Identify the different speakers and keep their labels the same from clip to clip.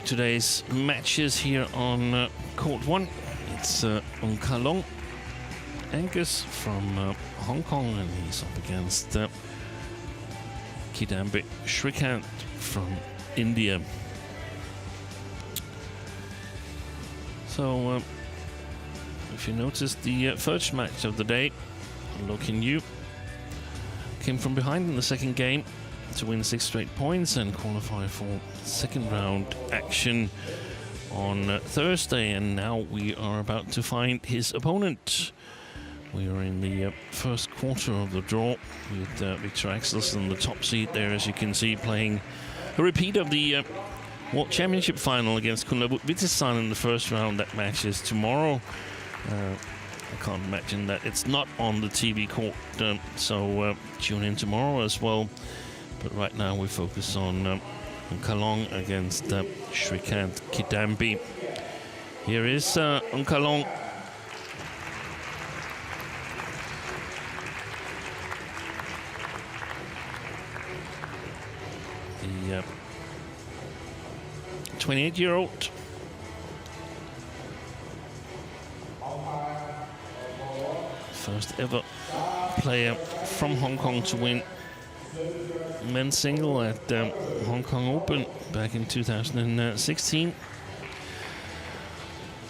Speaker 1: today's matches here on court 1. It's Kalong Angus from Hong Kong, and he's up against Kidambi Srikanth from India. So if you notice, the first match of the day, Lo Kin Yu came from behind in the second game to win 6 straight points and qualify for second round action on Thursday, and now we are about to find his opponent. We are in the first quarter of the draw with Victor Axelsen in the top seat there, as you can see, playing a repeat of the World Championship final against Kunlavut Vitisan in the first round. That match is tomorrow. I can't imagine that it's not on the TV court, so tune in tomorrow as well. But right now we focus on Kalong against Srikanth Kidambi. Here is Kalong. The 28-year-old. First ever player from Hong Kong to win men's single at Hong Kong Open back in 2016.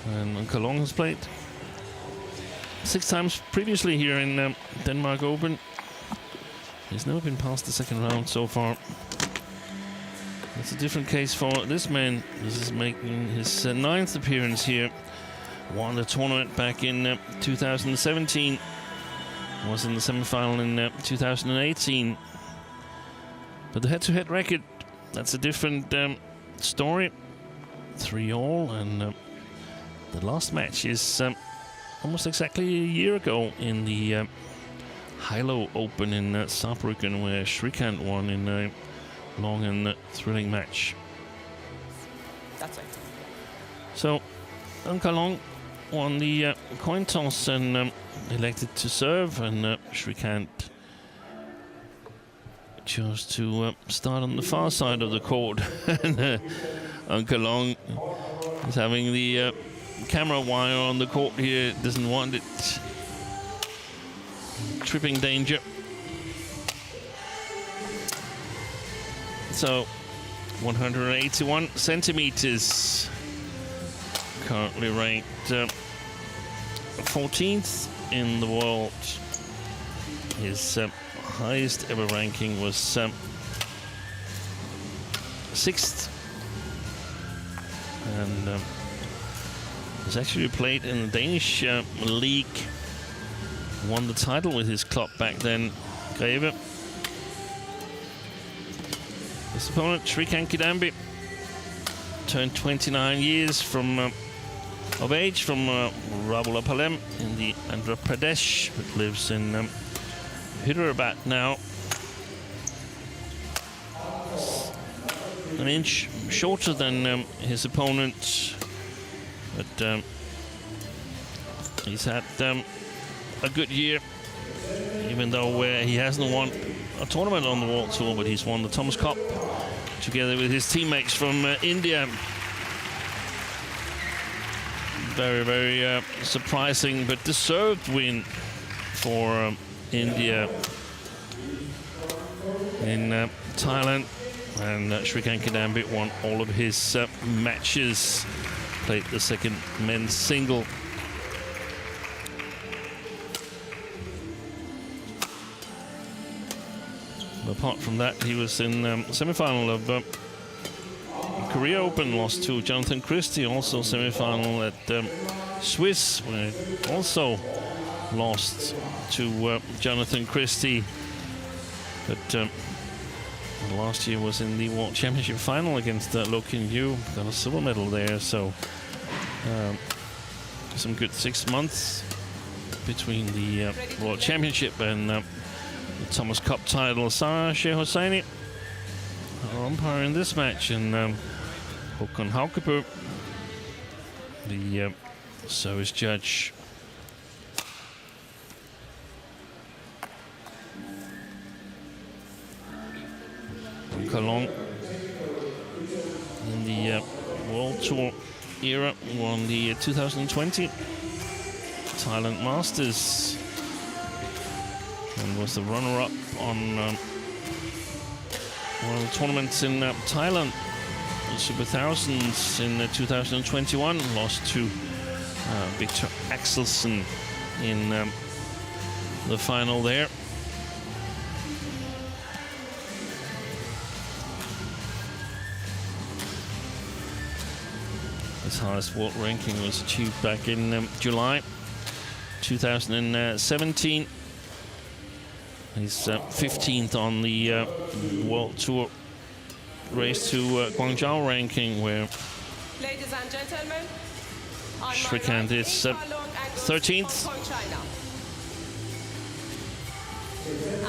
Speaker 1: And Kalong has played 6 times previously here in Denmark Open. He's never been past the second round so far. It's a different case for this man. This is making his 9th appearance here. Won the tournament back in 2017. Was in the semi-final in 2018. But the head-to-head record, that's a different story. 3-all, and the last match is almost exactly a year ago in the Hilo Open in Saarbrücken, where Srikanth won in a long and thrilling match.
Speaker 2: That's it.
Speaker 1: So, Kalong won the coin toss and elected to serve, and Srikanth chose to start on the far side of the court. And Kalong is having the camera wire on the court here, doesn't want it. Tripping danger. So 181 centimeters, currently ranked 14th in the world. His highest ever ranking was 6th, and was actually played in the Danish league. Won the title with his club back then, Greve. His opponent, Srikanth Kidambi, turned 29 years of age, from Ravulapalem in the Andhra Pradesh, but lives in Hyderabad now. An inch shorter than his opponent, but he's had a good year, even though he hasn't won a tournament on the World Tour, but he's won the Thomas Cup together with his teammates from India. Very, very surprising but deserved win for India in Thailand. And Srikanth Kidambi won all of his matches, played the second men's single. Apart from that, he was in semi-final of Korea Open, lost to Jonathan Christie, also semi-final at Swiss, where he also lost to Jonathan Christie. But last year was in the World Championship final against Lo Kin Yu, got a silver medal there. So some good 6 months between the World Championship and the Thomas Cup title. Sarah Sheh Hosseini, our umpire in this match, and Håkon Haukebø, the service judge. Kalong in the World Tour era, won the 2020 Thailand Masters, and was the runner-up on one of the tournaments in Thailand, the Super Thousands in 2021. Lost to Victor Axelsen in the final there. His highest world ranking was achieved back in July 2017. He's 15th on the World Tour race to Guangzhou ranking, where
Speaker 2: Ladies and gentlemen,
Speaker 1: Srikanth is 13th.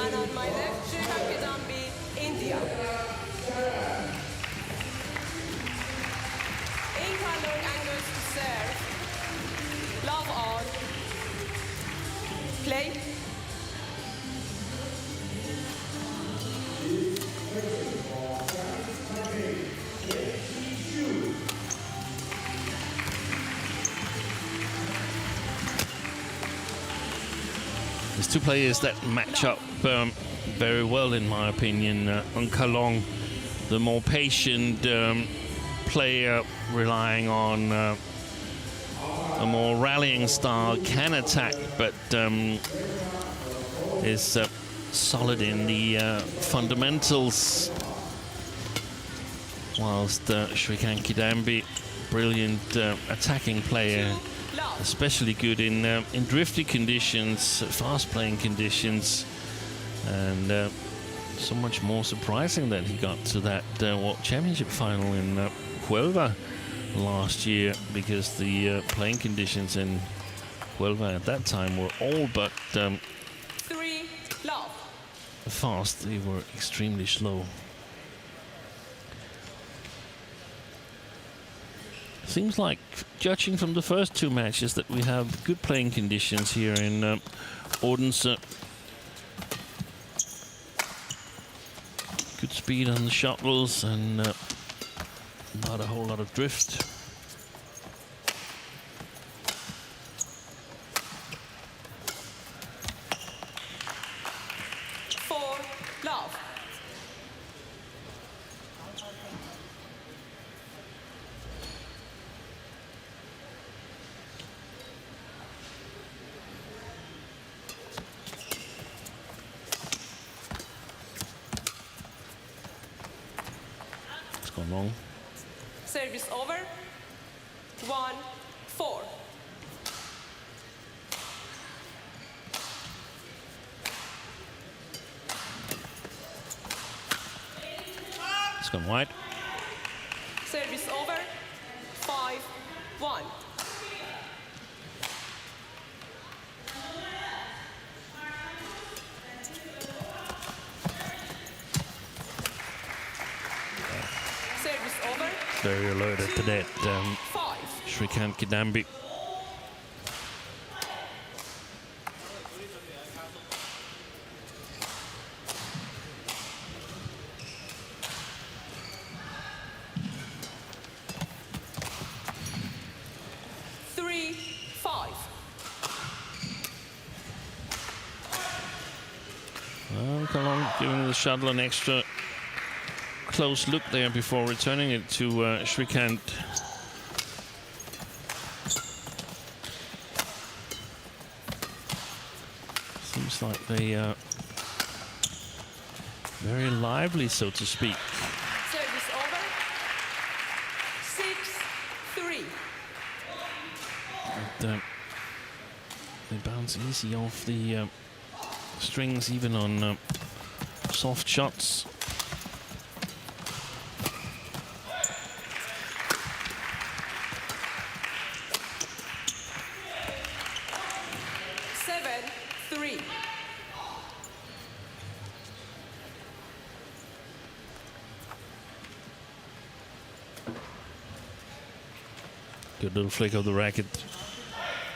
Speaker 2: And on my left, Kidambi, India. Angus to serve. Love on. Play.
Speaker 1: There's two players that match up very well, in my opinion. Unkalong, the more patient player, relying on a more rallying style, can attack, but is solid in the fundamentals. Whilst Srikanth Kidambi, brilliant attacking player, especially good in drifty conditions, fast-playing conditions, and so much more surprising that he got to that World Championship final in Huelva last year, because the playing conditions in Huelva at that time were all but fast. They were extremely slow. Seems like, judging from the first two matches, that we have good playing conditions here in Odense. Good speed on the shuttles and not a whole lot of drift.
Speaker 2: Long. Service over. 1-4.
Speaker 1: It's gone wide.
Speaker 2: Service over. 5-1.
Speaker 1: Very alerted to that, Srikanth Kidambi. Come on, giving the shuttle an extra close look there before returning it to Srikanth. Seems like they are very lively, so to speak.
Speaker 2: Service over. 6-3.
Speaker 1: But, they bounce easy off the strings, even on soft shots. Good little flick of the racket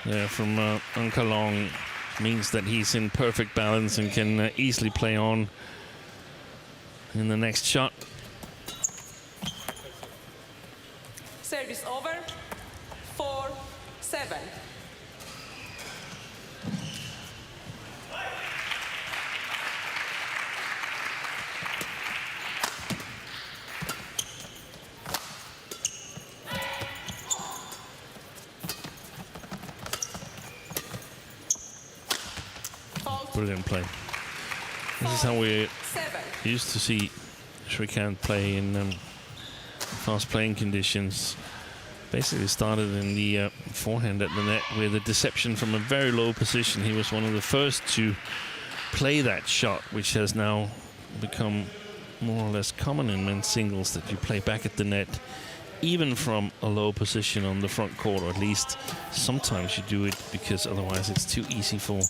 Speaker 1: there from Unkalong. Means that he's in perfect balance and can easily play on in the next shot.
Speaker 2: Service over. 4-7.
Speaker 1: Brilliant play. This is how we
Speaker 2: 7.
Speaker 1: used to see Srikanth play in fast playing conditions. Basically started in the forehand at the net with a deception from a very low position. He was one of the first to play that shot, which has now become more or less common in men's singles, that you play back at the net even from a low position on the front court, or at least sometimes you do it because otherwise it's too easy for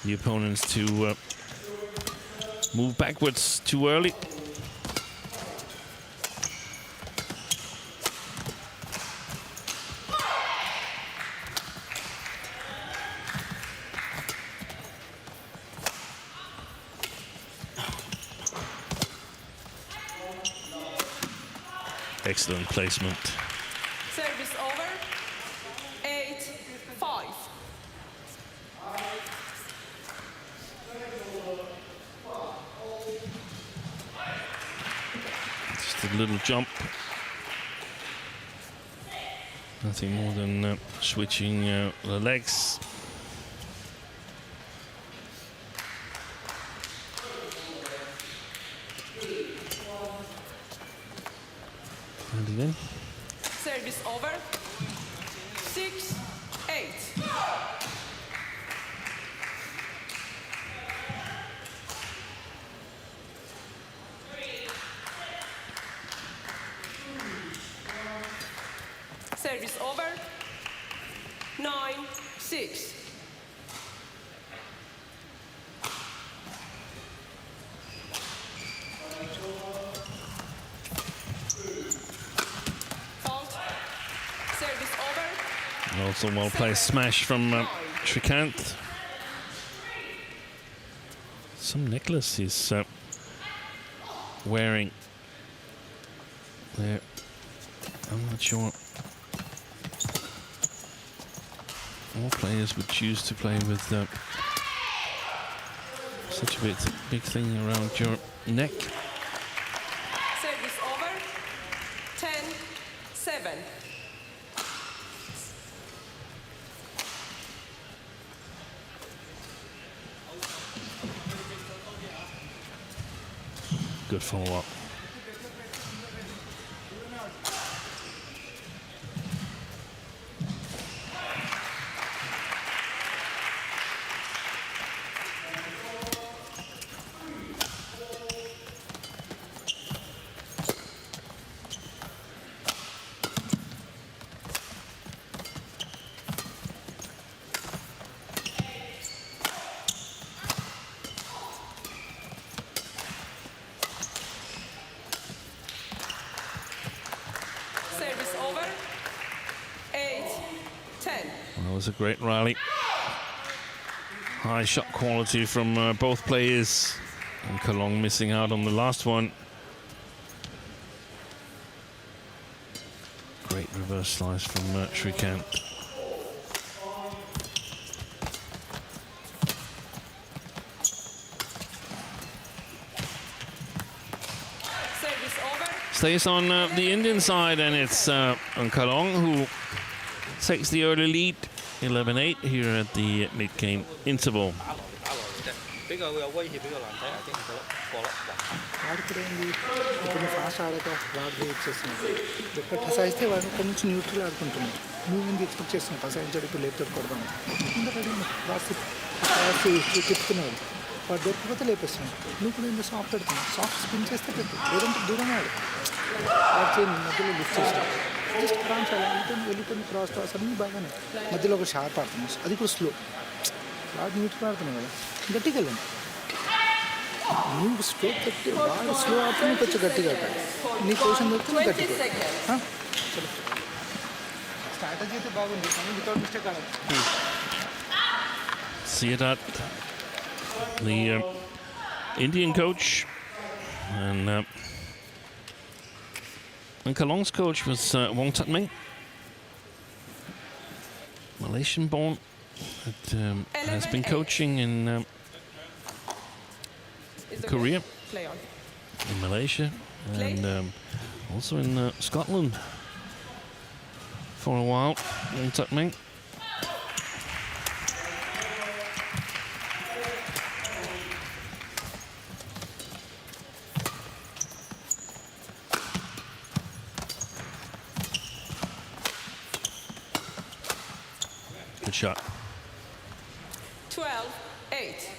Speaker 1: the opponents to move backwards too early. Excellent placement.
Speaker 2: Service over. 8-5.
Speaker 1: Just a little jump. Nothing more than switching the legs. And again.
Speaker 2: Service over. 6-8. Service over. 9-6. Fault. Service over.
Speaker 1: Also well placed smash from Srikanth. Some necklace he's wearing there. I'm not sure. More players would choose to play with such a big thing around your neck.
Speaker 2: Service over. 10-7.
Speaker 1: Good follow-up.
Speaker 2: Service over. 8-10.
Speaker 1: Well, that was a great rally. High shot quality from both players. And Kalong missing out on the last one. Great reverse slice from Srikanth.
Speaker 2: Service over.
Speaker 1: Stays on the Indian side, and it's Kalong who takes the early lead, 11-8 here at the mid-game interval.
Speaker 3: 比較有威脅，比較難睇，I think 過粒。
Speaker 4: వాడు కూడా ఏంది ఇప్పుడు fast ఆడాక వాడు ఇచ్చేస్తున్నాడు ఎక్కడ టసాయిస్తే వాడు అక్కడి నుంచి neutral ఆడుకుంటున్నాడు నువ్వేంది ఎక్స్పెక్ట్ చేస్తున్నావు టసాయించాడు ఇప్పుడు లేపుతాడు కొడదాం తిప్పుతున్నాడు వాడు దొరికిపోతే లేపేస్తున్నాడు నువ్వు కూడా ఏంది సాఫ్ట్ ఆడుతున్నావు సాఫ్ట్ స్పిన్ చేస్తే పెట్టు లేదంటే దూరం ఆడు వాడు చేయండి మధ్యలో లిఫ్ట్ చేస్తాడు జస్ట్ క్రాన్స్ వెళ్ళిపోయిన క్రాస్ టాస్ అన్నీ బాగానే మధ్యలో ఒక షార్ప్ ఆడుతున్నావు అది కూడా స్లో వాడు న్యూట్రల్ ఆడుతున్నావు కదా గట్టిగా వెళ్ళండి నువ్వు స్ట్రోక్ కట్టి బాగా స్లో ఆడుతున్నా కొంచెం గట్టిగా ఆడాలి నీ పొజిషన్ దొరికితే గట్టిగా చలో స్ట్రాటజీ అయితే బాగుంది కానీ వితౌట్ మిస్టేక్ ఆడాలి
Speaker 1: Siadat, the Indian coach, and And Kalong's coach was Wong Tat Ming, Malaysian born, that has been coaching in
Speaker 2: Is the
Speaker 1: Korea,
Speaker 2: play on?
Speaker 1: in Malaysia, and also in Scotland for a while. Wong Tat Ming. Good shot.
Speaker 2: 12-8.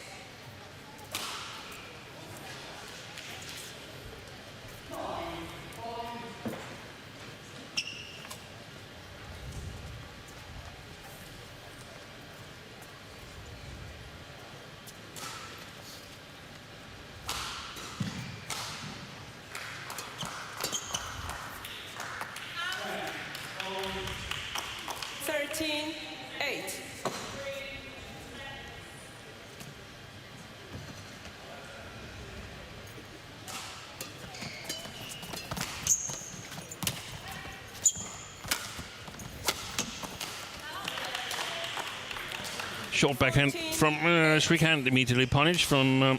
Speaker 1: Short backhand from Srikanth, immediately punished from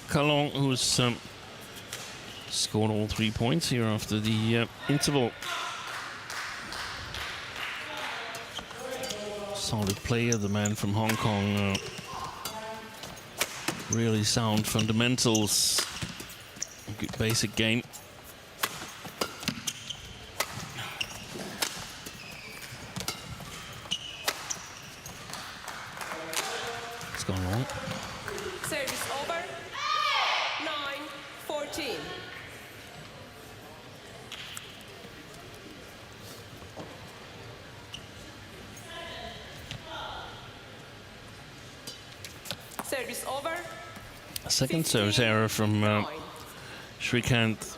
Speaker 1: Kalong, who's scored all 3 points here after the interval. Solid player, the man from Hong Kong. Really sound fundamentals, good basic game. Gone wrong.
Speaker 2: Service over. 9-14. Service over.
Speaker 1: A second service error from
Speaker 2: 9.
Speaker 1: Srikanth.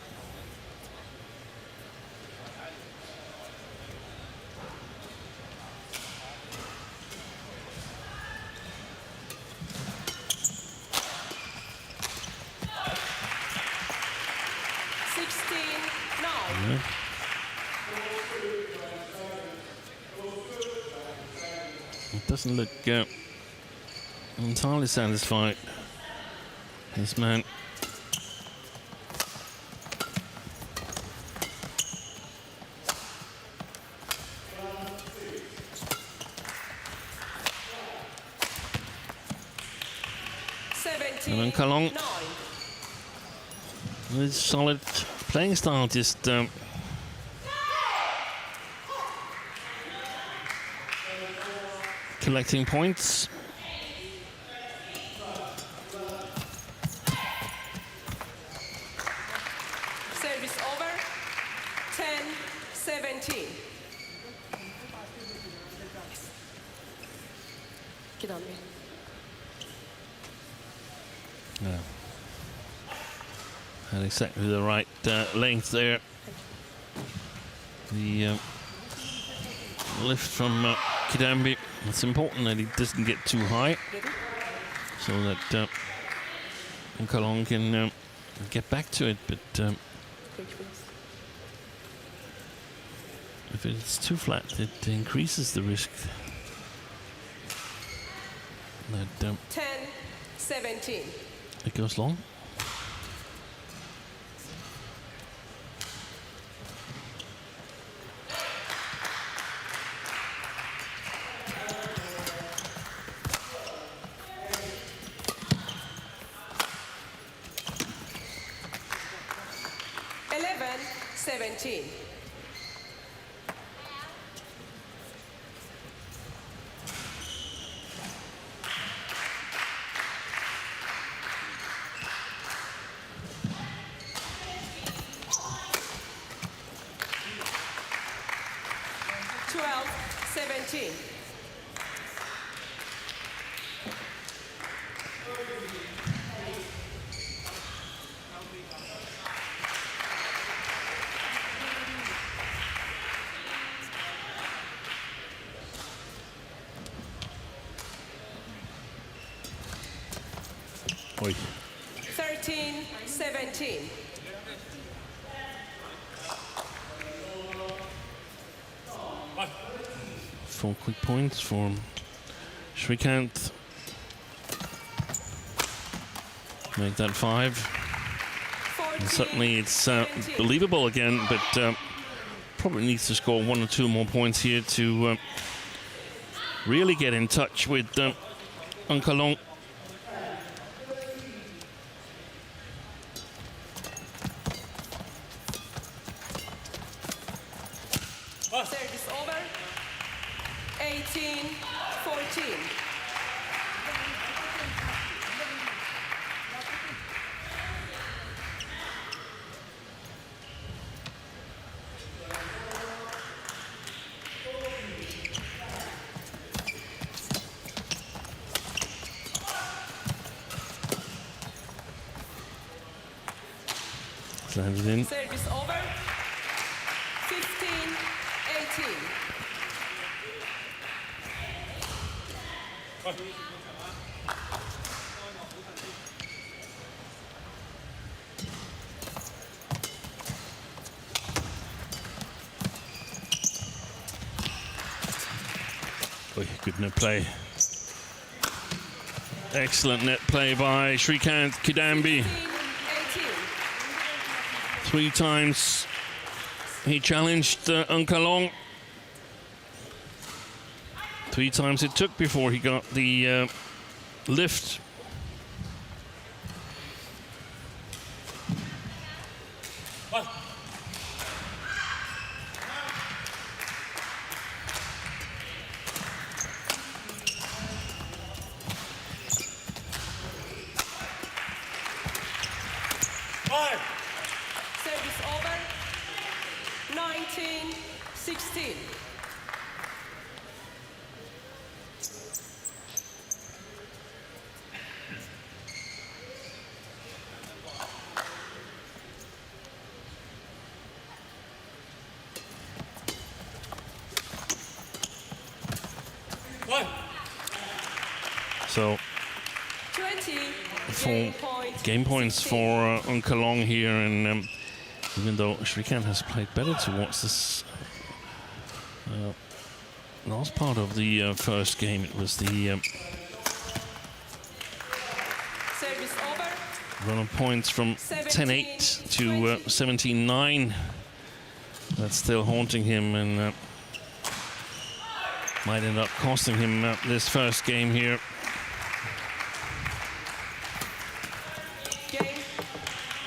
Speaker 1: It doesn't look entirely satisfied, this man. And then Kalong, with solid playing style, just collecting points.
Speaker 2: Service over. 10-17. Kidambi.
Speaker 1: Yeah. And exactly the right length there. The lift from Kidambi. It's important that he doesn't get too high, so that Kalong can get back to it. But if it's too flat, it increases the risk that
Speaker 2: 10-17.
Speaker 1: it goes long. Oi.
Speaker 2: 13-17.
Speaker 1: 4 quick points for Srikanth. Make that 5. And suddenly it's believable again, but probably needs to score 1 or 2 more points here to really get in touch with Unkalong.
Speaker 2: Service over. 18-14.
Speaker 1: Landed in.
Speaker 2: Service over. 15-18.
Speaker 1: Oh, good net play. Excellent net play by Srikanth Kidambi.
Speaker 2: 18.
Speaker 1: 3 times he challenged Unkalong. 3 times it took before he got the lift.
Speaker 2: Service over. 19-16.
Speaker 1: So 4 game points for Unkalong here, and even though Srikanth has played better towards this last part of the first game, it was the
Speaker 2: Service over.
Speaker 1: run of points from 10-8 to 17-9 that's still haunting him, and might end up costing him this first game here.
Speaker 2: Game.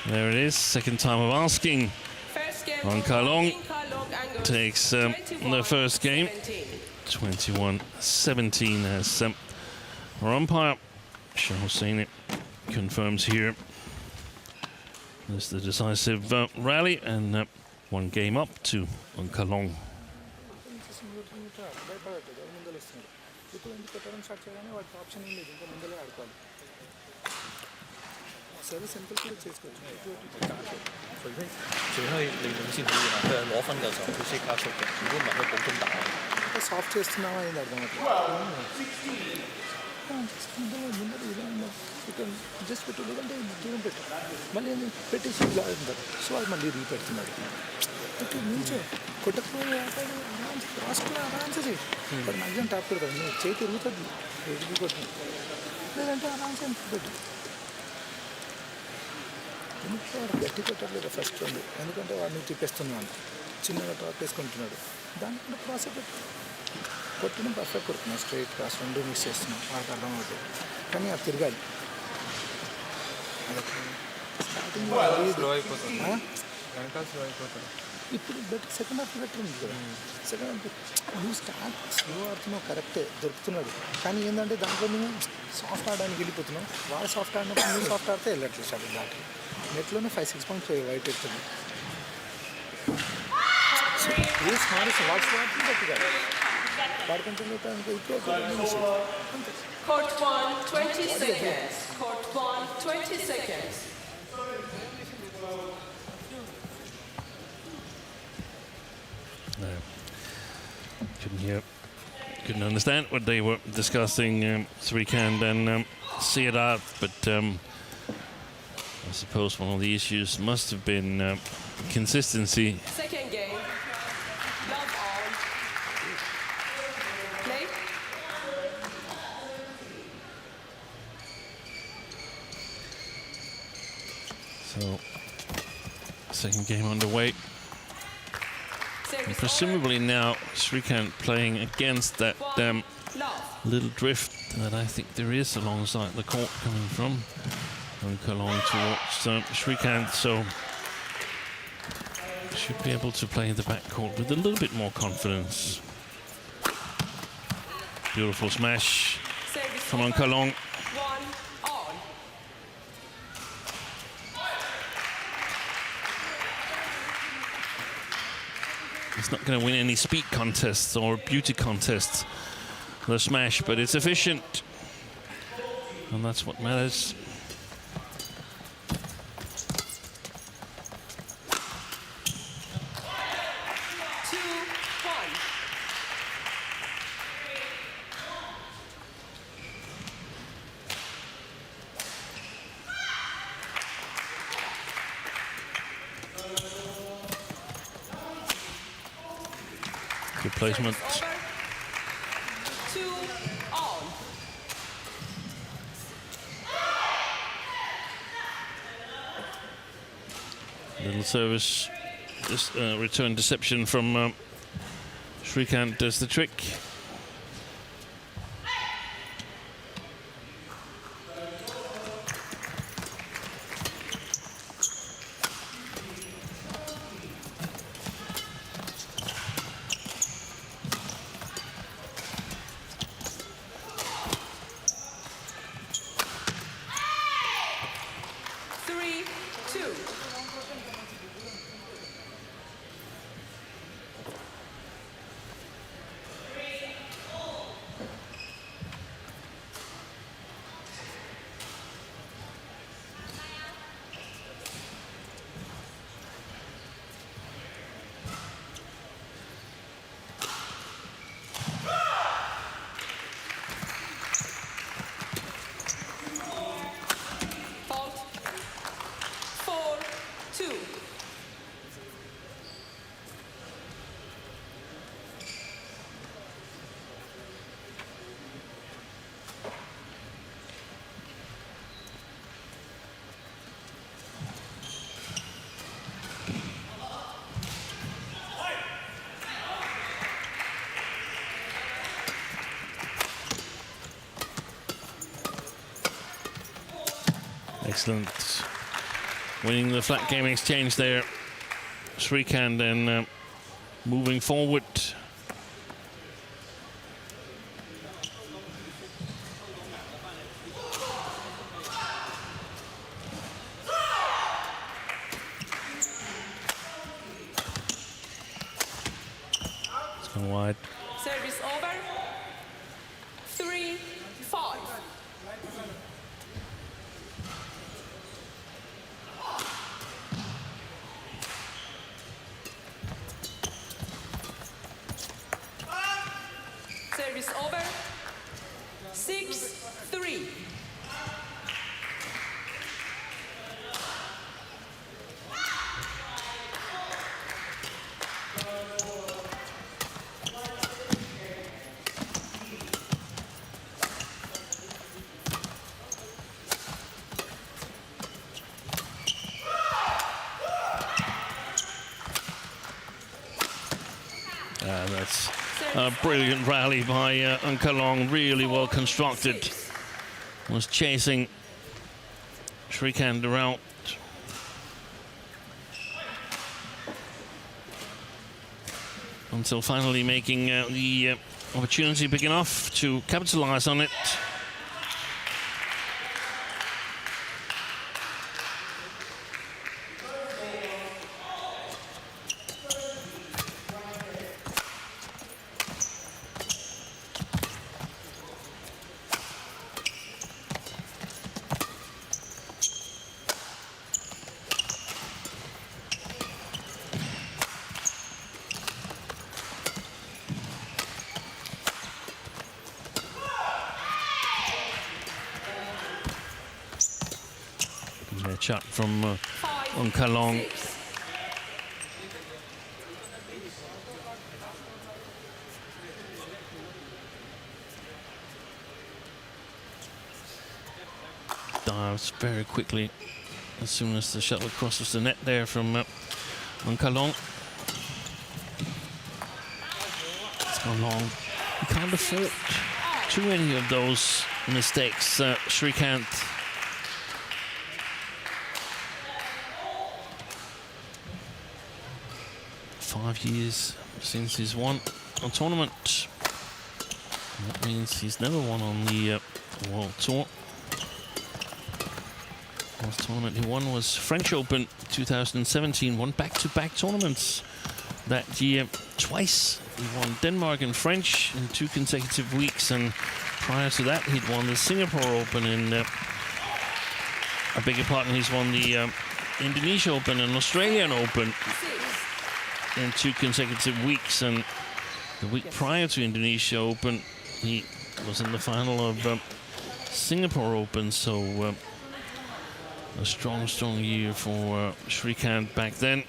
Speaker 1: There it is, second time of asking.
Speaker 2: First game.
Speaker 1: Unkalong
Speaker 2: Angus.
Speaker 1: takes the first game.
Speaker 2: 21-17.
Speaker 1: 21-17 as our umpire, Shah Hosseini, confirms here. This is the decisive rally, and 1 game up to Unkalong.
Speaker 4: Service ఎంత కూడా చేసుకోవచ్చు.
Speaker 3: 除非你領先表現啊，佢係攞分嘅時候佢先加速嘅，如果唔係佢普通打。
Speaker 4: సాఫ్ట్ చేస్తున్నావా అనేది అర్థమవుతుంది. ఇక్కడ just పెట్టు, లేదంటే దూరం పెట్టు, మళ్ళీ పెట్టేసి ఇలా ఉంటారు. సో అది మళ్ళీ రీపెడుతున్నాడు. ఓకే నిల్చో, కొట్టకపోయి ఆటాడు, రాసుకుని ఆరాన్సే చేయి. బట్ మ్యాక్సిమం టాప్ కొడతాడు, నువ్వు చేయి తిరుగుతుంది, ఎదుగు కొట్టు, లేదంటే ఆరాన్సే పెట్టు. ఎందుకంటే వాడు గట్టి కొట్టట్లేదు ఫస్ట్ రౌండ్, ఎందుకంటే వాడిని తిప్పేస్తున్నాను, చిన్నగా టాప్ వేసుకుంటున్నాడు. దాన్ని కూడా ప్రాసెస్ పెట్టు, కొట్టడం పర్ఫెక్ట్ కొడుతున్నాను, స్ట్రైట్ క్రాస్ 2 మిస్ చేస్తున్నాం, వాడికి అర్థం అవుతుంది. కానీ అది తిరగాలి. స్టార్టింగ్ ఇప్పుడు బట్ సెకండ్ హాఫ్ బెటర్ ఉంది కదా. సెకండ్ హాఫ్ నువ్వు స్టార్ట్ స్లో ఆడుతున్నావు, కరెక్టే దొరుకుతున్నాడు, కానీ ఏంటంటే దాంట్లో నువ్వు సాఫ్ట్ ఆడడానికి వెళ్ళిపోతున్నావు. వాడు సాఫ్ట్ ఆడినప్పుడు నువ్వు సాఫ్ట్ ఆడితే వెళ్ళట్లేదు షాట్ దాటి. నెట్లోనే 5-6 పాయింట్స్ వైట్ ఎత్తుంది. ఏ స్మార్ట్ వాడు స్మార్ట్ గట్టిగా వాడుకుంటే ఇప్పుడు
Speaker 2: Court 1, 20 seconds. Court 1, 20 seconds.
Speaker 1: No. Couldn't understand what they were discussing, Srikanth and Siadat, but I suppose one of the issues must have been consistency.
Speaker 2: Second game. Love on.
Speaker 1: second game underway. And presumably now Srikanth playing against that little drift that I think there is alongside the court coming from Kalong towards Srikanth, so should be able to play the backcourt with a little bit more confidence. Beautiful smash from Kalong. It's not going to win any speed contests or beauty contests, the smash, but it's efficient. And that's what matters. Good placement. Little service, this return deception from Srikanth does the trick. Excellent. Winning the flat game exchange there. Srikanth and moving forward. It's gone wide.
Speaker 2: Service over. 3-5. Service over. 6-3.
Speaker 1: That's a brilliant rally by Kalong, really well constructed. Was chasing Srikanth around. Until finally making the opportunity big enough to capitalize on it. Shot from Kalong. Dives very quickly as soon as the shuttle crosses the net there from Ankalong. It's gone long. He can't afford too many of those mistakes, Srikanth. Five years since he's won a tournament. That means he's never won on the World Tour. Last tournament he won was French Open 2017. Won back-to-back tournaments that year twice. He won Denmark and French in 2 consecutive weeks, and prior to that he'd won the Singapore Open in I beg your pardon, he's won the Indonesia Open and Australian Open in 2 consecutive weeks, and the week prior to Indonesia Open he was in the final of Singapore Open. So a strong year for Srikanth back then.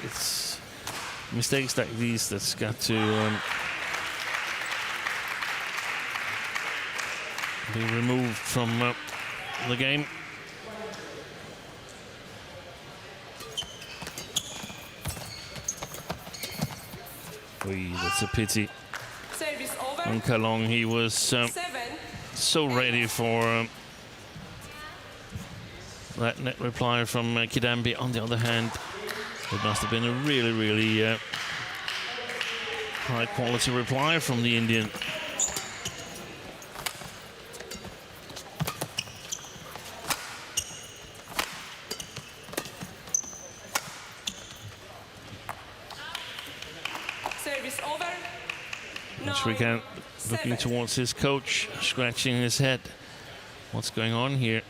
Speaker 1: It's mistakes like these that's got to be removed from the game. Oy, that's a pity.
Speaker 2: Service over.
Speaker 1: Ankalong, he was so ready for that net reply from Kidambi. On the other hand, it must have been a really high quality reply from the Indian.
Speaker 2: Service over.
Speaker 1: Srikanth looking towards his coach, scratching his head. What's going on here?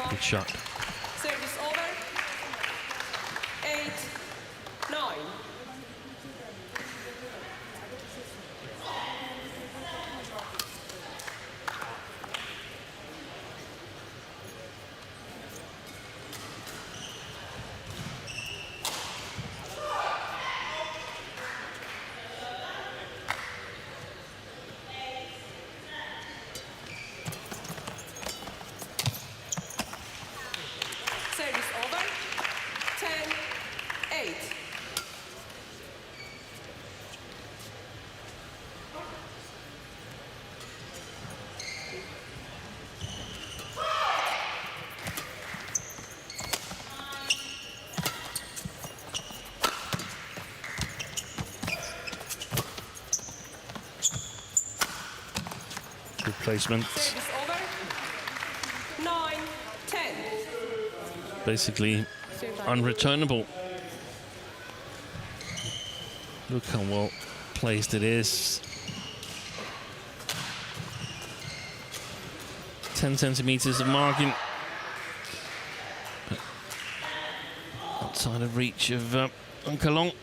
Speaker 1: Good shot.
Speaker 2: Service over. 8-9. Service over. 10-8.
Speaker 1: Good placement.
Speaker 2: Service over. 9-10.
Speaker 1: Basically unreturnable. Look how well placed it is. 10 centimeters of margin. But outside of reach of Ankalong.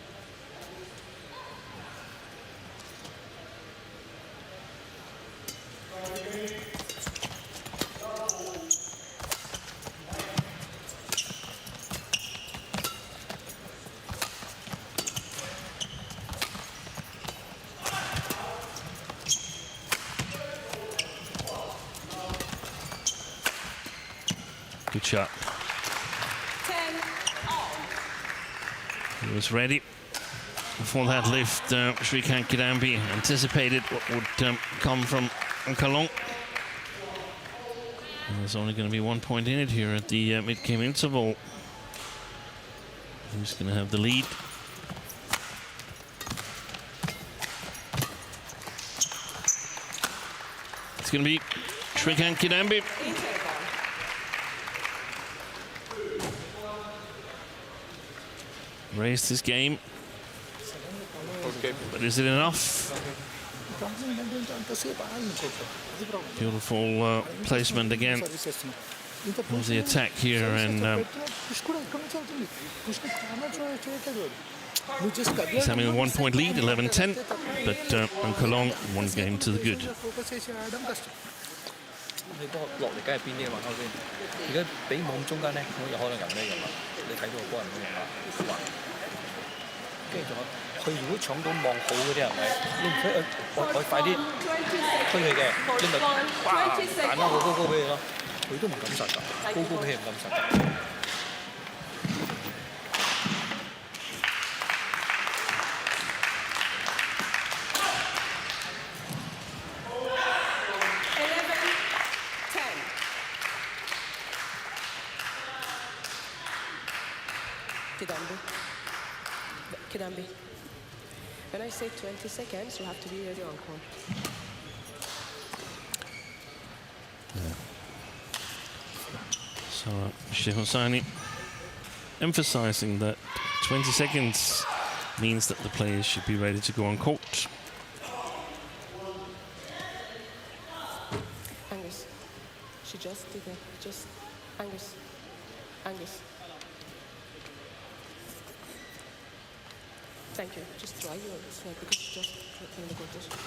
Speaker 1: Good shot.
Speaker 2: 10 all.
Speaker 1: He was ready for that lift. Srikanth Kidambi anticipated what would come from Ankalong. There's only going to be 1 point in it here at the mid-game interval. Who's going to have the lead? It's going to be Srikanth Kidambi. Raised his game.
Speaker 3: Okay.
Speaker 1: But is it enough? Beautiful placement again
Speaker 4: ఇంత
Speaker 1: was the attack here, and
Speaker 4: push కూడా ఇక్కడ నుంచి అవుతుంది. పుష్ని corner చేయట్లేదు వాడు. నువ్వు just
Speaker 1: he's having a 1-point lead, 11-10, but Kolong one game to the good.
Speaker 4: Focus చేసి ఆడడం కష్టం.
Speaker 3: 你波落嚟梗係邊啲嘅嘛？啱先，而家俾網中間咧，我有可能有咩用啊？你睇到個波人咁用啊？滑，跟住仲有佢如果搶到望好嗰啲係咪？你唔使我快啲推佢嘅，你咪哇彈翻個高高俾佢咯。佢都唔敢實㗎，高高俾佢唔敢實㗎。
Speaker 2: Kidambi. When I say 20 seconds, you have to be ready on court.
Speaker 1: So Shehosani emphasizing that 20 seconds means that the players should be ready to go on court.
Speaker 2: Angus, she just did it. Just Angus. Thank you. Just dry your sweat because you just in the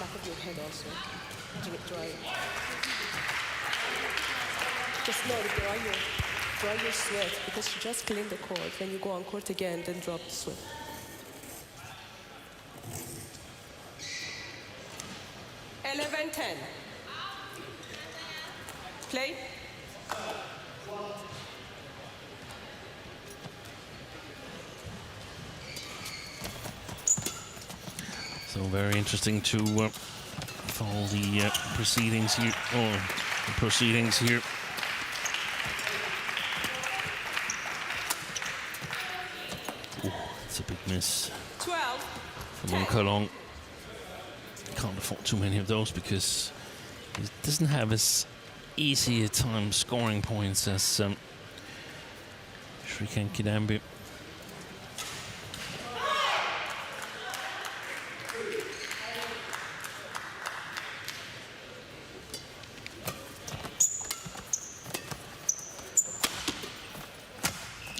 Speaker 2: back of your head also. Dry. Just know to dry your sweat because you just clean the court. When you go on court again, then drop the sweat. (11-10). Play.
Speaker 1: So very interesting to follow the proceedings here. It's a big miss
Speaker 2: 12.
Speaker 1: from Kolong. Can't afford too many of those because he doesn't have as easy a time scoring points as Srikanth Kidambi.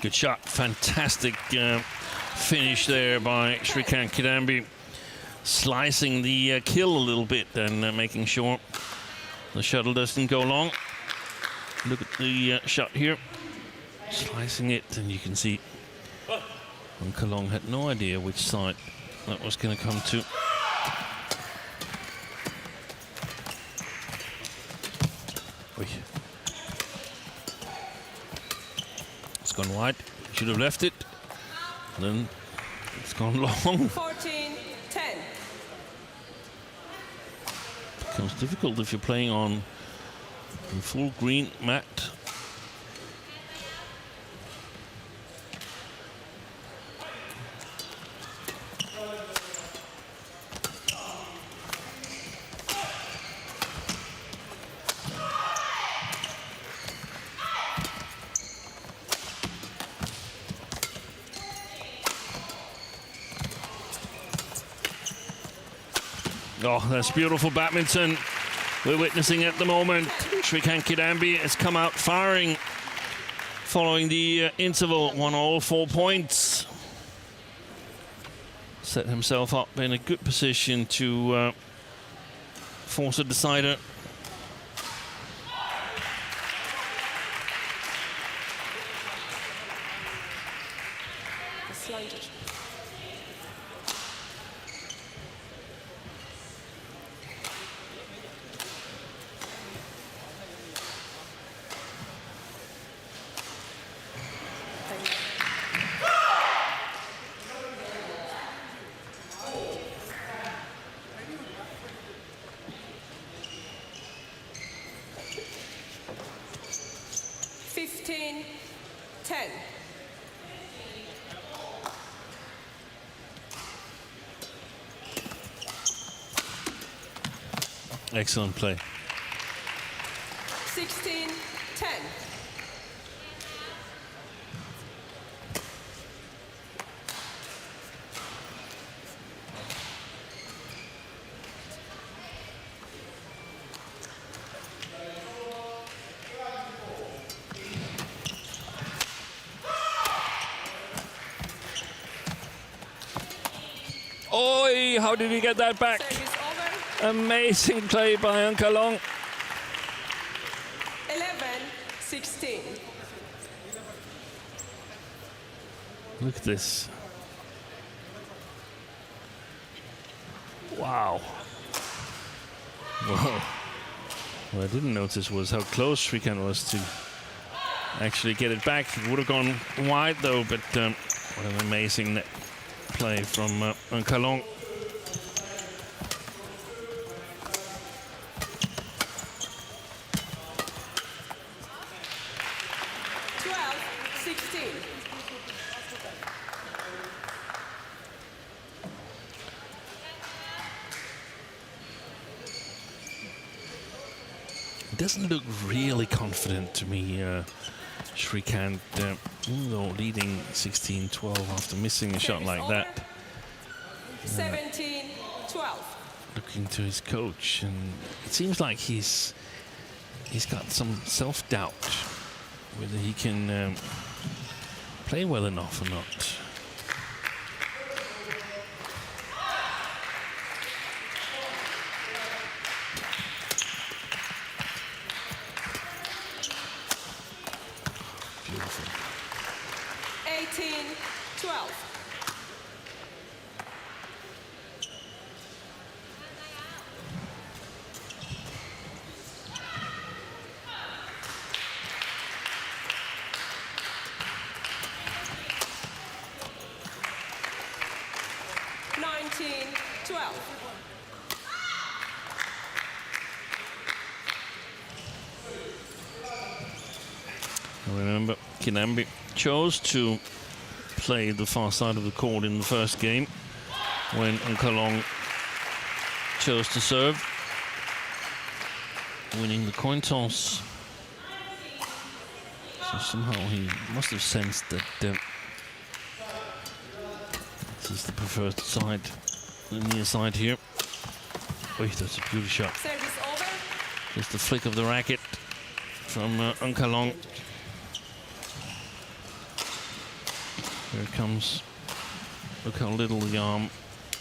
Speaker 1: Good shot, fantastic finish there by Srikanth Kidambi, slicing the kill a little bit and making sure the shuttle doesn't go long. Look at the shot here, slicing it, and you can see Kolong had no idea which side that was going to come to. Oy. It's gone wide. Should have left it. Then it's gone long.
Speaker 2: 14-10.
Speaker 1: Becomes difficult if you're playing on a full green mat. Oh, that's beautiful badminton we're witnessing at the moment. Srikanth Kidambi has come out firing following the interval, won all 4 points. Set himself up in a good position to force a decider.
Speaker 2: Slanted.
Speaker 1: Excellent play.
Speaker 2: 16-10.
Speaker 1: Oi, how did he get that back?
Speaker 2: Service over.
Speaker 1: Amazing play by Unkalong.
Speaker 2: 11-16.
Speaker 1: Look at this. Wow. Whoa. What I didn't notice was how close Srikanth was to actually get it back. It would have gone wide though, but what an amazing net play from Unkalong. Doesn't look really confident to me, Srikanth, even though leading 16-12 after missing a shot like that.
Speaker 2: 17-12.
Speaker 1: Looking to his coach, and it seems like he's got some self-doubt whether he can play well enough or not. Beautiful.
Speaker 2: 18-12.
Speaker 1: Remember, Kidambi chose to play the far side of the court in the first game when Unkalong chose to serve, winning the coin toss. So somehow he must have sensed that this is the preferred side, the near side here. Oh, that's a beauty shot.
Speaker 2: Service over.
Speaker 1: Just a flick of the racket from Unkalong. Here it comes. Look how little the arm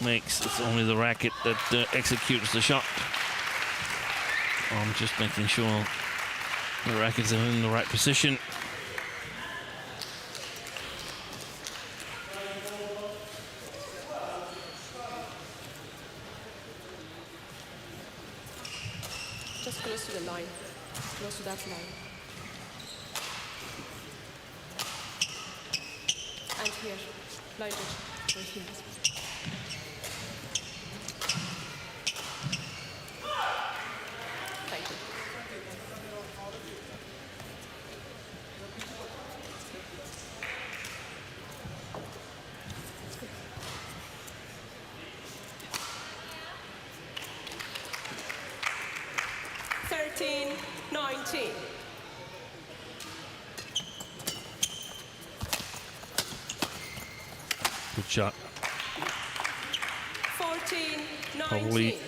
Speaker 1: makes. It's only the racket that executes the shot. I'm just making sure the rackets are in the right position.
Speaker 2: Just close to the line. Close to that line. And here. Line touch. Right here. Thank you. Thirteen, 19.
Speaker 1: Good shot.
Speaker 2: 14, 19.
Speaker 1: Probably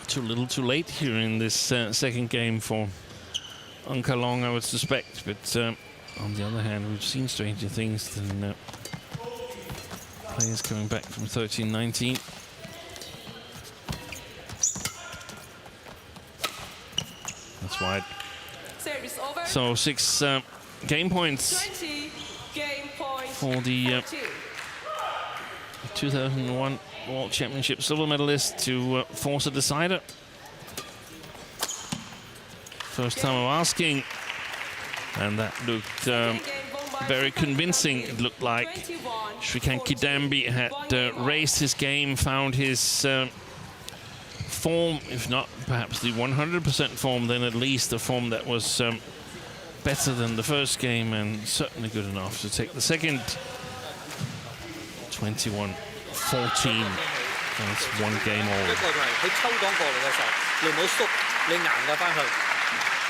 Speaker 1: too little too late here in this second game for Unkalong, I would suspect. But on the other hand, we've seen stranger things than players coming back from 13-19. That's wide.
Speaker 2: Service over.
Speaker 1: So 6 game points
Speaker 2: 20 game points
Speaker 1: for the 2001 World Championship silver medalist to force a decider. First time of asking, and that looked very convincing. It looked like Srikanth Kidambi had raised his game, found his form, if not perhaps the 100% form, then at least a form that was better than the first game, and certainly good enough to take the second. 21-14. That's 1 game all.
Speaker 3: 佢抽檔過嚟嘅時候，你唔好縮，你硬嘅翻去。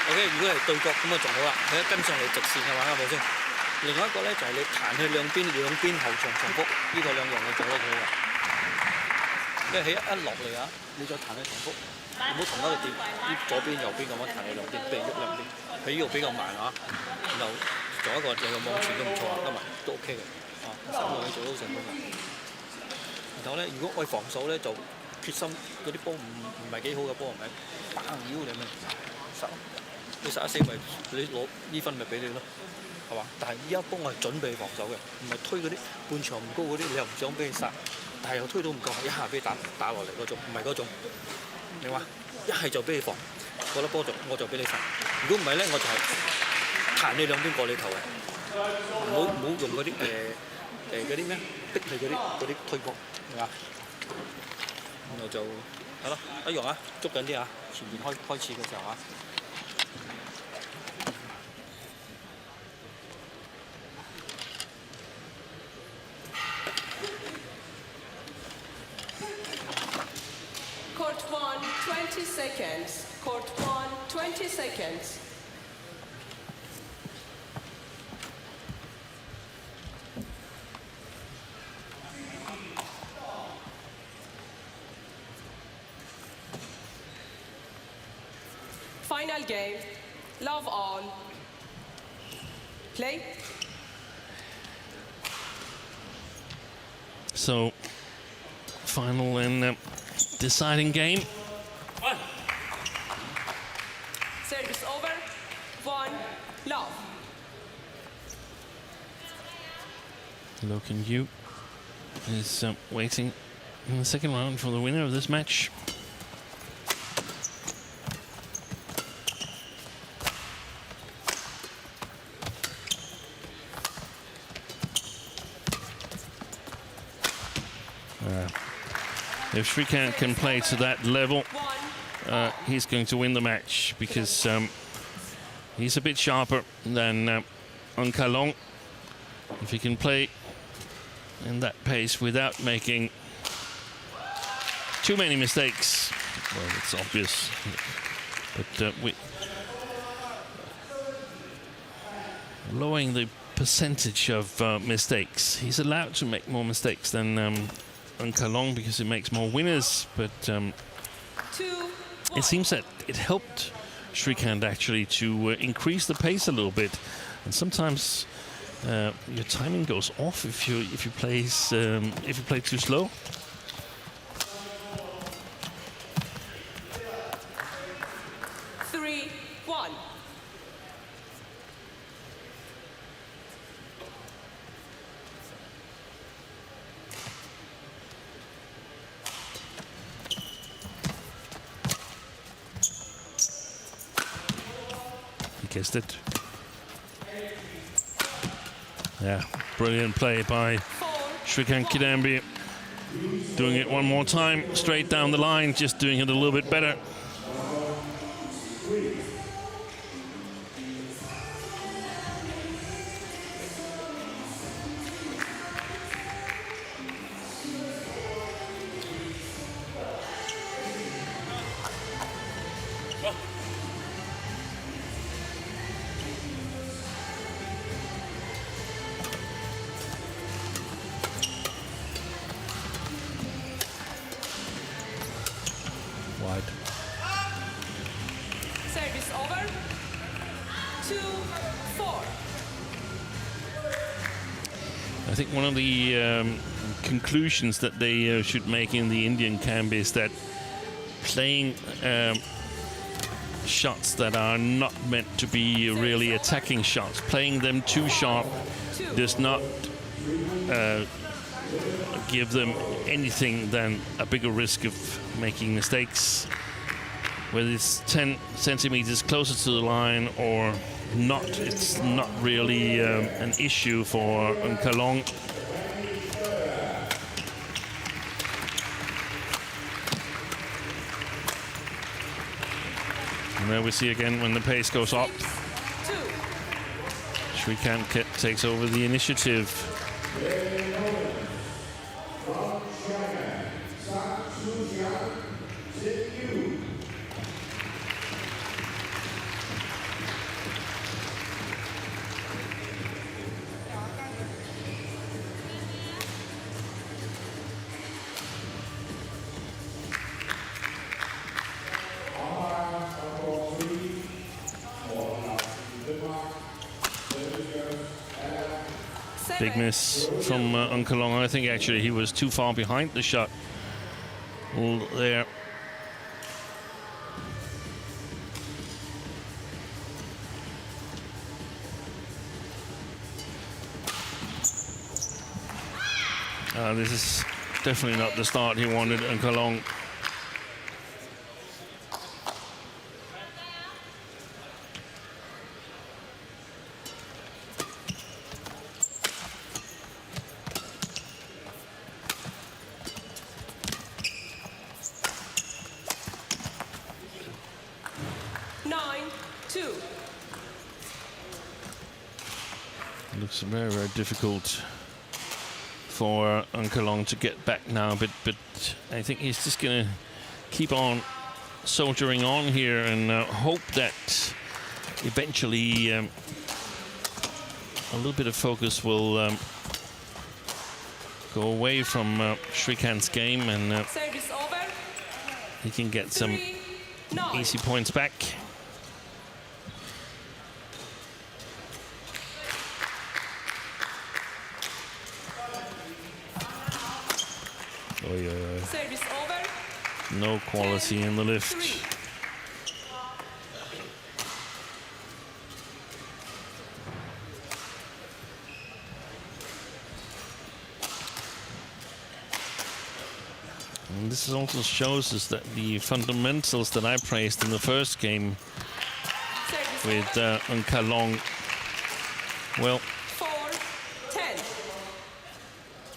Speaker 3: OK， 如果係對角咁啊，仲好啦。佢一跟上嚟直線嘅話，啱冇先？另外一個咧就係你彈去兩邊後場重複，呢個兩樣你做得幾好嘅。即係佢一落嚟啊，你再彈去重複，唔好同一個點，左邊右邊咁樣彈去兩邊，譬如喐兩邊。佢呢度比較慢啊，然後做一個網傳都唔錯啊，今日都 OK 嘅。啊，3個你做得好成功嘅。然後咧，如果愛防守咧，就決心嗰啲波唔係幾好嘅波，係咪？砰妖你咪實，你11-4咪你攞呢分咪俾你咯，係嘛？但係依家波我係準備防守嘅，唔係推嗰啲半場唔高嗰啲，你又唔想俾佢殺，但係又推到唔夠，一下俾佢打落嚟嗰種，唔係嗰種，明嘛？一係就俾你防，嗰粒波我就俾你殺。如果唔係咧，我就係彈你兩邊過你頭嘅，唔好用嗰啲嗰啲咩逼你嗰啲推波，係嘛？然後就係咯，一樣啊，捉緊啲啊，前面開始嘅時候啊。
Speaker 2: Court 1, 20 seconds. Court 1, 20 seconds. Final game. Love all. Play.
Speaker 1: So, final and deciding game.
Speaker 2: Service over. 1, love.
Speaker 1: Loken Yu is waiting in the second round for the winner of this match. If Srikanth can play to that level, he's going to win the match because he's a bit sharper than Kalong. If he can play in that pace without making too many mistakes, well, it's obvious. But lowering the percentage of mistakes. He's allowed to make more mistakes than Kalong because it makes more winners, but it seems that it helped Srikanth actually to increase the pace a little bit, and sometimes your timing goes off if you play too slow. Guessed it. Yeah, brilliant play by Srikanth Kidambi. Doing it one more time, straight down the line, just doing it a little bit better.
Speaker 2: Service over. 2-4.
Speaker 1: I think one of the conclusions that they should make in the Indian camp is that playing shots that are not meant to be really attacking shots, playing them too sharp does not give them anything than a bigger risk of making mistakes. Whether it's 10 centimeters closer to the line or not, it's not really an issue for Kalong. And there we see again when the pace goes up, Srikanth takes over the initiative. Big miss from Unkalong. I think actually he was too far behind the shot there. This is definitely not the start he wanted, Unkalong. Looks very, very difficult for Unkalong to get back now, but I think he's just gonna keep on soldiering on here and hope that eventually a little bit of focus will go away from Srikanth's game and he can get some easy points back.
Speaker 2: Service over.
Speaker 1: No quality in the lift. And this also shows us that the fundamentals that I praised in the first game with Unkalong, well,
Speaker 2: 4-10.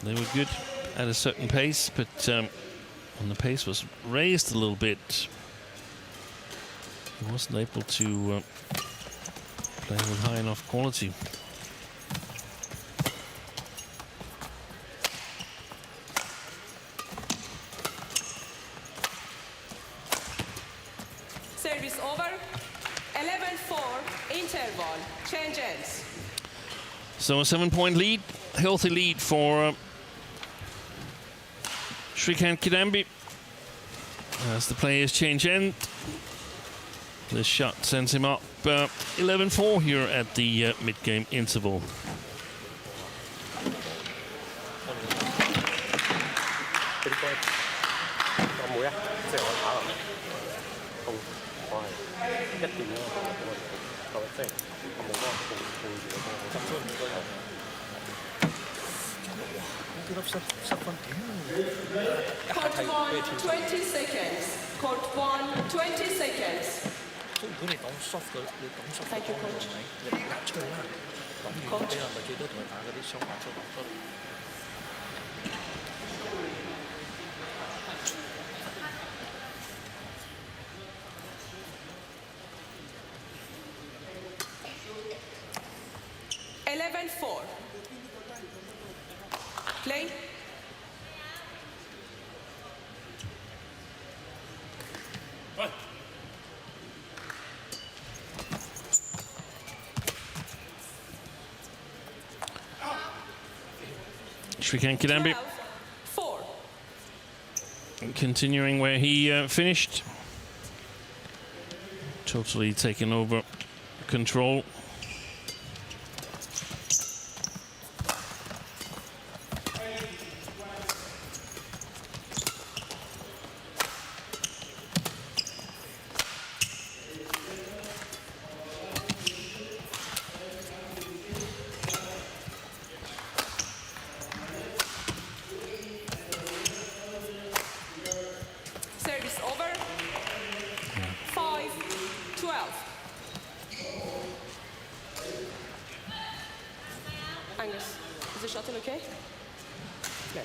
Speaker 1: They were good at a certain pace, but when the pace was raised a little bit, he wasn't able to play with high enough quality.
Speaker 2: Service over. 11-4 interval. Change ends.
Speaker 1: So a 7-point lead, healthy lead for Srikanth Kidambi. As the players change end, this shot sends him up 11-4 here at the mid-game interval.
Speaker 2: Court 1, 20 seconds. Court 1, 20 seconds. Thank you, coach. Coach. 11-4. Play.
Speaker 1: Srikanth Kidambi
Speaker 2: 4.
Speaker 1: continuing where he finished. Totally taken over control.
Speaker 2: Service over. 5-12. Angus, is the shuttle okay? No.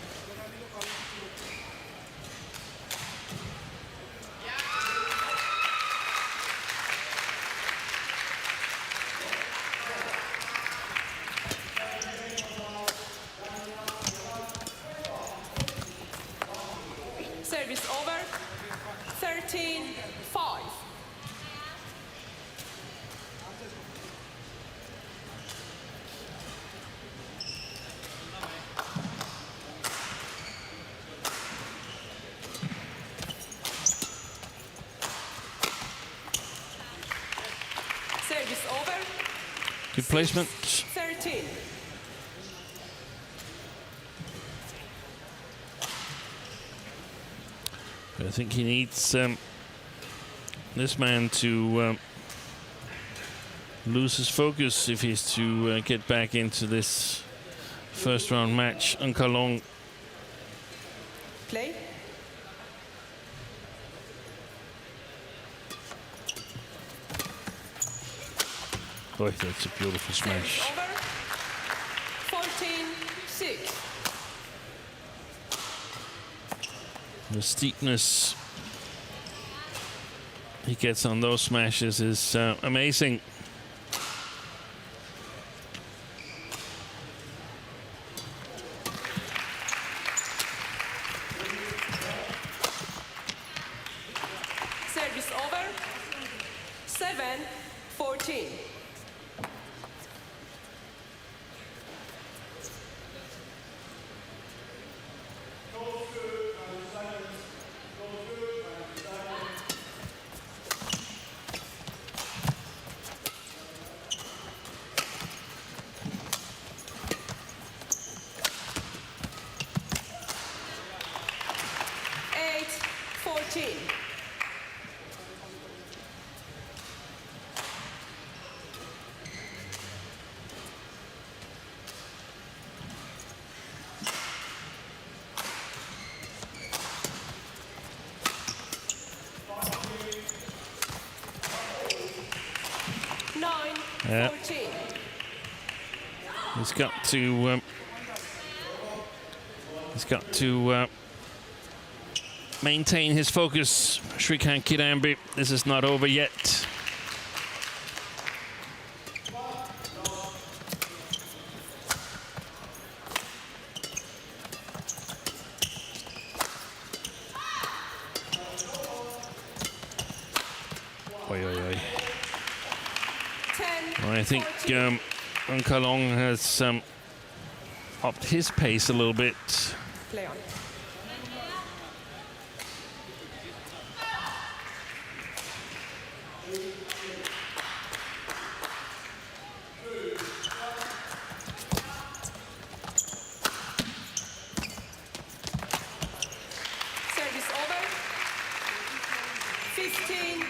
Speaker 2: Service over. 13-5. Service over.
Speaker 1: Good placement.
Speaker 2: 13.
Speaker 1: But I think he needs this man to lose his focus if he's to get back into this first round match. Ankalong.
Speaker 2: Play.
Speaker 1: Boy, that's a beautiful smash.
Speaker 2: Over. 14-6.
Speaker 1: The steepness he gets on those smashes is amazing.
Speaker 2: Service over. 7-14.
Speaker 1: Yeah. He's got to maintain his focus. Srikanth Kidambi, this is not over yet. I think Ankalong has upped his pace a little bit.
Speaker 2: Play on. Service over. 15-10.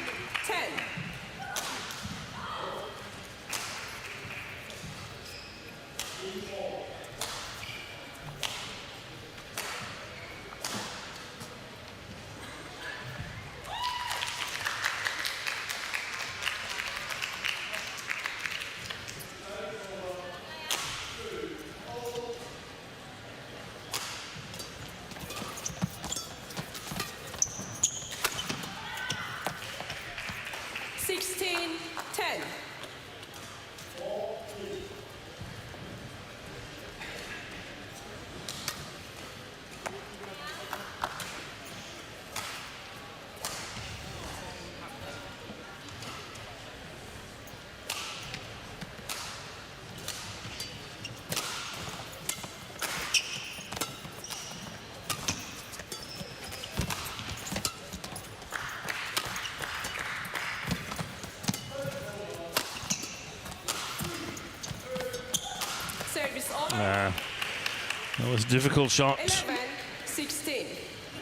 Speaker 1: That was a difficult shot.
Speaker 2: 11-16.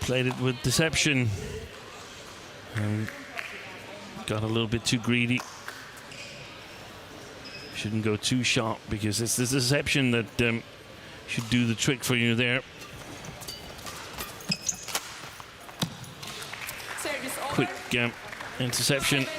Speaker 1: Played it with deception. And got a little bit too greedy. Shouldn't go too sharp because it's the deception that should do the trick for you there.
Speaker 2: Service over.
Speaker 1: Quick interception.
Speaker 2: 17-11.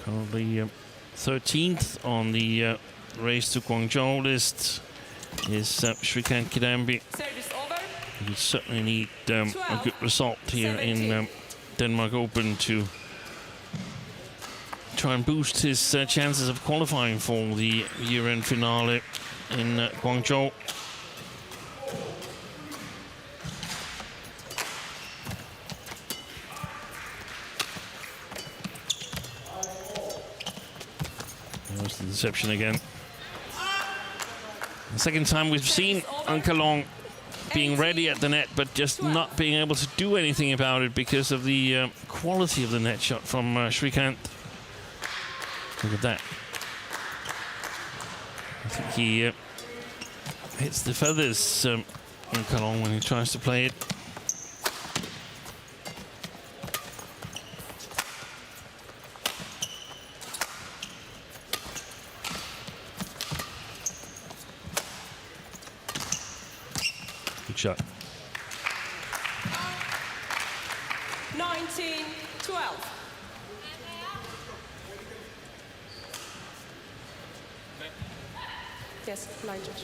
Speaker 1: Currently 13th on the race to Guangzhou list is Srikanth Kidambi.
Speaker 2: Service over.
Speaker 1: He certainly need a good result here in Denmark Open to try and boost his chances of qualifying for the year-end finale in Guangzhou. There's the deception again. The second time we've seen Ankalong being ready at the net, but just not being able to do anything about it because of the quality of the net shot from Srikanth. Look at that. I think he hits the feathers, Ankalong, when he tries to play it. Good shot.
Speaker 2: 19-12. Yes, line judge.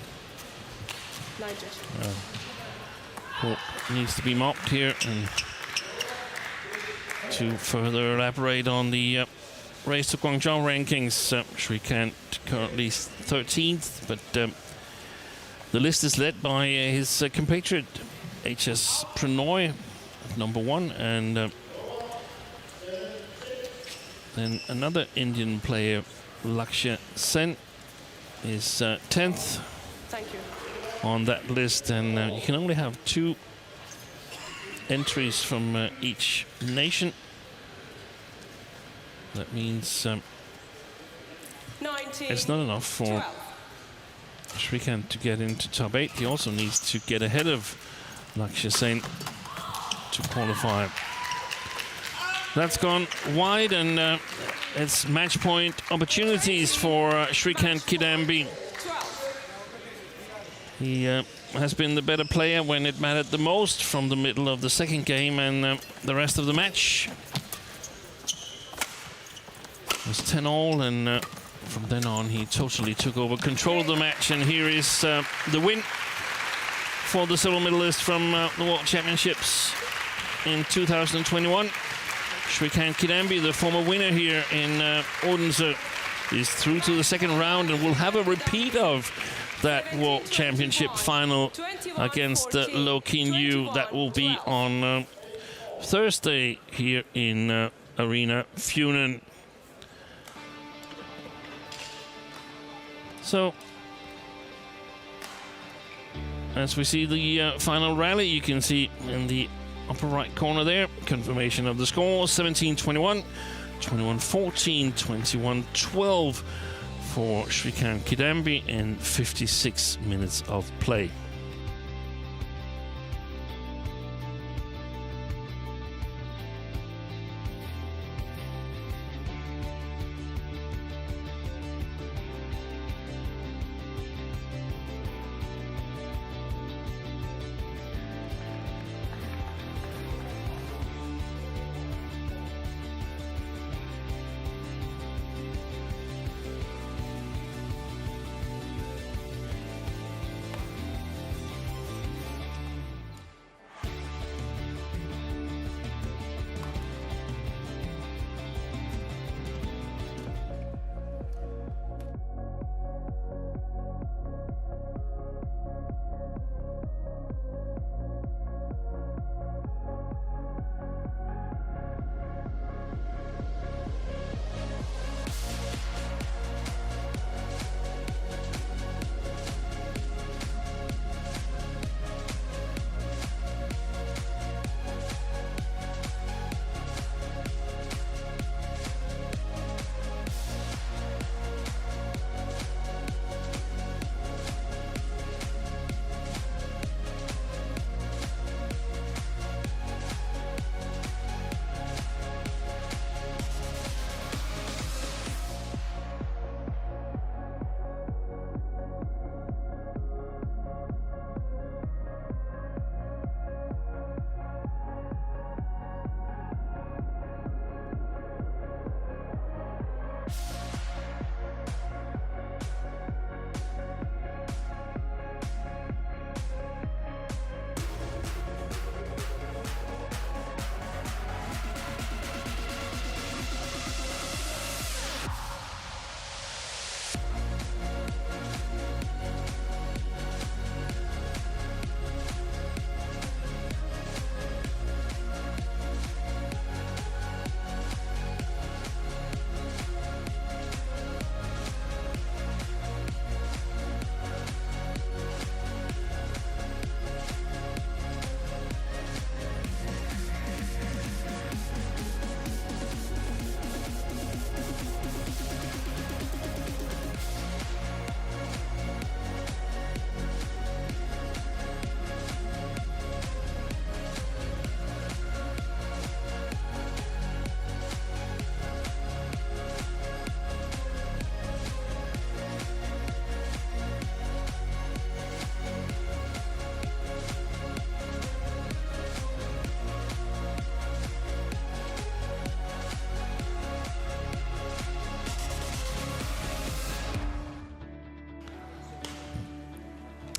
Speaker 2: Line judge.
Speaker 1: Court needs to be mopped here, and to further elaborate on the race to Guangzhou rankings, Srikanth currently 13th, but the list is led by his compatriot HS Pranoy, number 1, and then another Indian player, Lakshya Sen, is 10th.
Speaker 2: Thank you.
Speaker 1: On that list, and you can only have 2 entries from each nation. That means it's not enough for Srikanth to get into top 8. He also needs to get ahead of Lakshya Sen to qualify. That's gone wide, and it's match point opportunities for Srikanth Kidambi. He has been the better player when it mattered the most from the middle of the second game, and the rest of the match was 10-all, and from then on he totally took over control of the match. And here is the win for the silver medalist from the World Championships in 2021. Srikanth Kidambi, the former winner here in Odense, is through to the second round, and will have a repeat of that World Championship final against Lo Kin Yu. That will be on Thursday here in Arena Funen. So, as we see the final rally, you can see in the upper right corner there, confirmation of the score: 17-21, 21-14, 21-12. For Srikanth Kidambi in 56 minutes of play.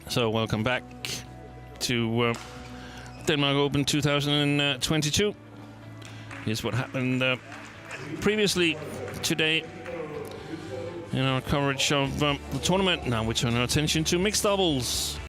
Speaker 1: So welcome back to Denmark Open 2022. Here's what happened previously today in our coverage of the tournament. Now we turn our attention to mixed doubles.